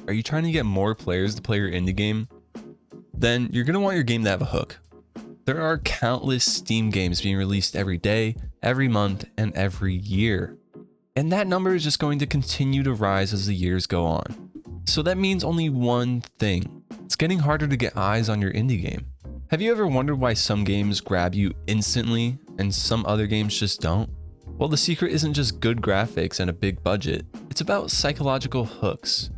Are you trying to get more players to play your indie game? Then you're going to want your game to have a hook. There are countless Steam games being released every day, every month, and every year. And that number is just going to continue to rise as the years go on. So that means only one thing. It's getting harder to get eyes on your indie game. Have you ever wondered why some games grab you instantly and some other games just don't? Well, the secret isn't just good graphics and a big budget. It's about psychological hooks,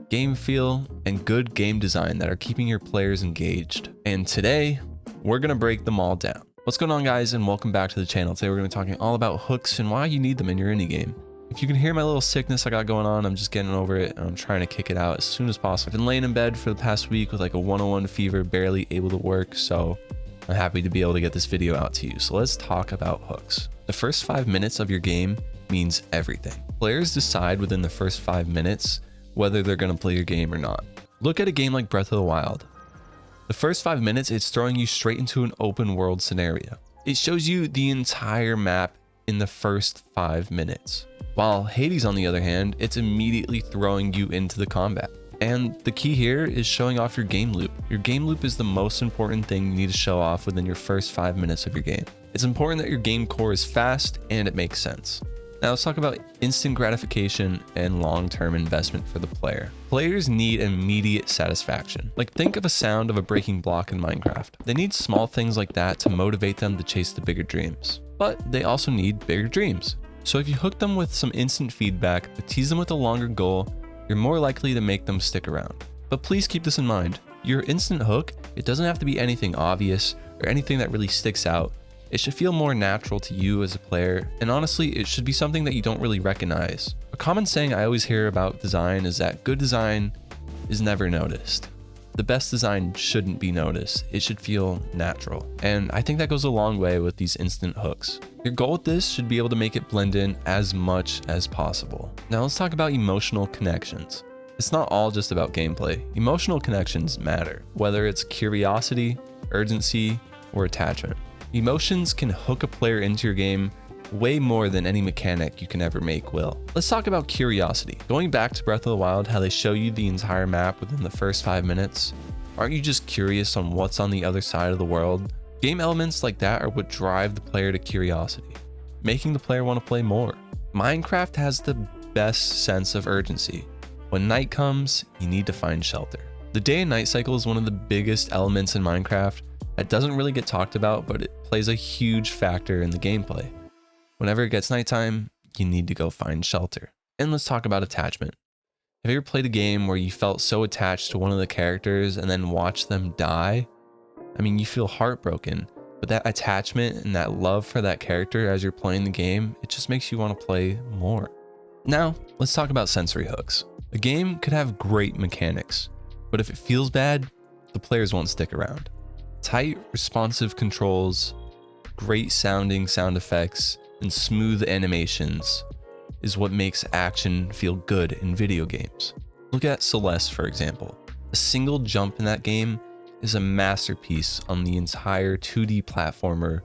game feel, and good game design that are keeping your players engaged. And today, we're gonna break them all down. What's going on, guys, and welcome back to the channel. Today we're gonna be talking all about hooks and why you need them in your indie game. If you can hear my little sickness I got going on, I'm just getting over it and I'm trying to kick it out as soon as possible. I've been laying in bed for the past week with like a 101 fever, barely able to work, so I'm happy to be able to get this video out to you. So let's talk about hooks. The first 5 minutes of your game means everything. Players decide within the first 5 minutes whether they're gonna play your game or not. Look at a game like Breath of the Wild. The first 5 minutes, it's throwing you straight into an open world scenario. It shows you the entire map in the first 5 minutes. While Hades, on the other hand, it's immediately throwing you into the combat. And the key here is showing off your game loop. Your game loop is the most important thing you need to show off within your first 5 minutes of your game. It's important that your game core is fast and it makes sense. Now let's talk about instant gratification and long-term investment for the player. Players need immediate satisfaction. Like, think of a sound of a breaking block in Minecraft. They need small things like that to motivate them to chase the bigger dreams. But they also need bigger dreams. So if you hook them with some instant feedback, but tease them with a longer goal, you're more likely to make them stick around. But please keep this in mind. Your instant hook, it doesn't have to be anything obvious or anything that really sticks out. It should feel more natural to you as a player, and honestly, it should be something that you don't really recognize. A common saying I always hear about design is that good design is never noticed. The best design shouldn't be noticed. It should feel natural. And I think that goes a long way with these instant hooks. Your goal with this should be able to make it blend in as much as possible. Now let's talk about emotional connections. It's not all just about gameplay. Emotional connections matter, whether it's curiosity, urgency, or attachment. Emotions can hook a player into your game way more than any mechanic you can ever make will. Let's talk about curiosity. Going back to Breath of the Wild, how they show you the entire map within the first 5 minutes, aren't you just curious on what's on the other side of the world? Game elements like that are what drive the player to curiosity, making the player want to play more. Minecraft has the best sense of urgency. When night comes, you need to find shelter. The day and night cycle is one of the biggest elements in Minecraft that doesn't really get talked about, but it plays a huge factor in the gameplay. Whenever it gets nighttime, you need to go find shelter. And let's talk about attachment. Have you ever played a game where you felt so attached to one of the characters and then watched them die? I mean, you feel heartbroken, but that attachment and that love for that character as you're playing the game, it just makes you want to play more. Now, let's talk about sensory hooks. A game could have great mechanics, but if it feels bad, the players won't stick around. Tight, responsive controls, great sounding sound effects, and smooth animations is what makes action feel good in video games. Look at Celeste, for example. A single jump in that game is a masterpiece on the entire 2D platformer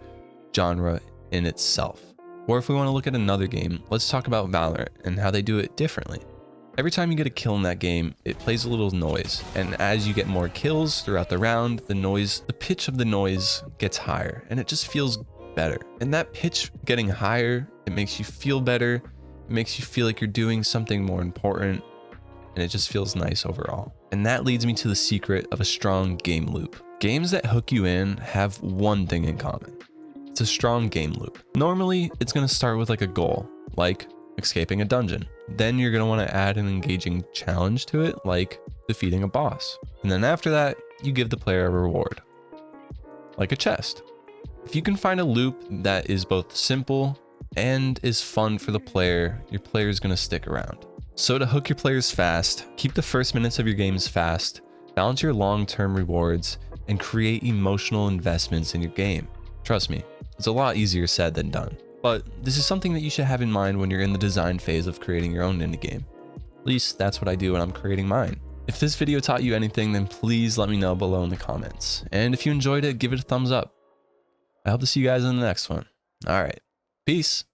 genre in itself. Or if we want to look at another game, let's talk about Valorant and how they do it differently. Every time you get a kill in that game, it plays a little noise, and as you get more kills throughout the round, the pitch of the noise gets higher, and it just feels better. And that pitch getting higher, it makes you feel better, it makes you feel like you're doing something more important, and it just feels nice overall. And that leads me to the secret of a strong game loop. Games that hook you in have one thing in common. It's a strong game loop. Normally, it's going to start with like a goal, like escaping a dungeon. Then you're going to want to add an engaging challenge to it, like defeating a boss. And then after that, you give the player a reward, like a chest. If you can find a loop that is both simple and is fun for the player, your player is going to stick around. So to hook your players fast, keep the first minutes of your games fast, balance your long-term rewards, and create emotional investments in your game. Trust me, it's a lot easier said than done. But this is something that you should have in mind when you're in the design phase of creating your own indie game. At least that's what I do when I'm creating mine. If this video taught you anything, then please let me know below in the comments. And if you enjoyed it, give it a thumbs up. I hope to see you guys in the next one. All right, peace.